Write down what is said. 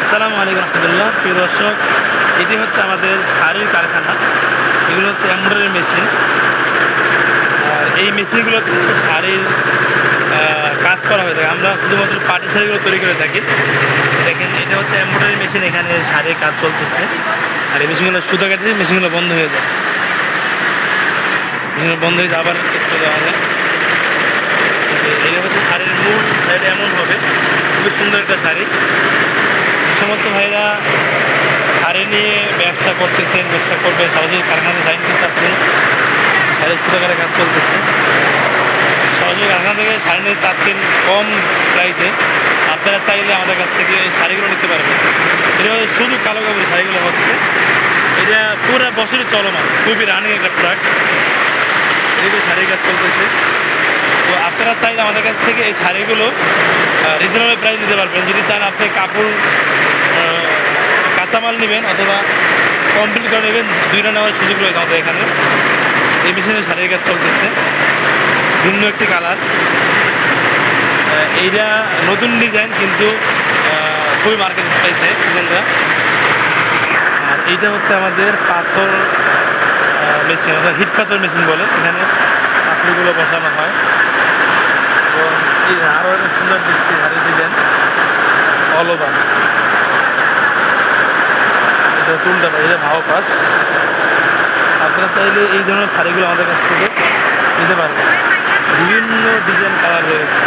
আসসালামু আলাইকুম রহমতুল্লাহ। প্রিয় দর্শক, এটি হচ্ছে আমাদের শাড়ির কারখানা। এগুলো হচ্ছে এমব্রয়ডারি মেশিন। আর এই মেশিনগুলোতে শাড়ির কাজ করা হয়ে থাকে। আমরা শুধুমাত্র পাটি শাড়িগুলো তৈরি করে থাকি। দেখেন, এটা হচ্ছে এমব্রয়ডারি মেশিন। এখানে শাড়ির কাজ চলতেছে। আর এই মেশিনগুলো সুতো কেটে মেশিনগুলো বন্ধ হয়ে যায়। মেশিনগুলো বন্ধ হয়ে যায়, আবার কেটে দেওয়া যায়। এটা হচ্ছে শাড়ির মূল শাড়িটা এমন হবে, খুবই সুন্দর একটা শাড়ি। সমস্ত ভাইরা শাড়ি নিয়ে ব্যবসা করতেছেন, ব্যবসা করবেন, সরাসরি কারখানাতে শাড়ি নিতে চাচ্ছেন, শাড়ির সুতাকারে কাজ চলতেছে। সরাসরি কারখানা থেকে শাড়ি নিতে চাচ্ছেন কম প্রাইসে, আপনারা চাইলে আমাদের কাছ থেকে এই শাড়িগুলো নিতে পারবেন। এটা শুধু কালো কাপড়ের শাড়িগুলো হচ্ছে, এটা পুরো বছরই চলমান, খুবই রানিং একটা প্রোডাক্ট। এদিকে শাড়ির কাজ চলতেছে। তো আপনারা চাইলে আমাদের কাছ থেকে এই শাড়িগুলো রিজনেবল প্রাইস নিতে পারবেন। যদি চান আপনি কাপড় কাঁচামাল নেবেন অথবা কমপ্লিট করে নেবেন, দুইটা নেওয়ার সুযোগ রয়েছে আমাদের এখানে। এই মেশিনে শাড়ির কাজ চলতেছে, ভিন্ন একটি কালার। এইটা নতুন ডিজাইন, কিন্তু খুবই মার্কেট পাইছে ডিজাইনটা। আর এইটা হচ্ছে আমাদের পাথর মেশিন, অর্থাৎ হিট পাথর মেশিন বলে। এখানে পাথরগুলো বসানো হয়। তো এই আরও একটা সুন্দর দেখছি শাড়ির ডিজাইন, অল ওভার। এটা চুলটা পাই, এটা ভাও পাস। আপনারা চাইলে এই ধরনের শাড়িগুলো আমাদের কাছ থেকে নিতে পারবেন। বিভিন্ন ডিজাইন কালার রয়েছে।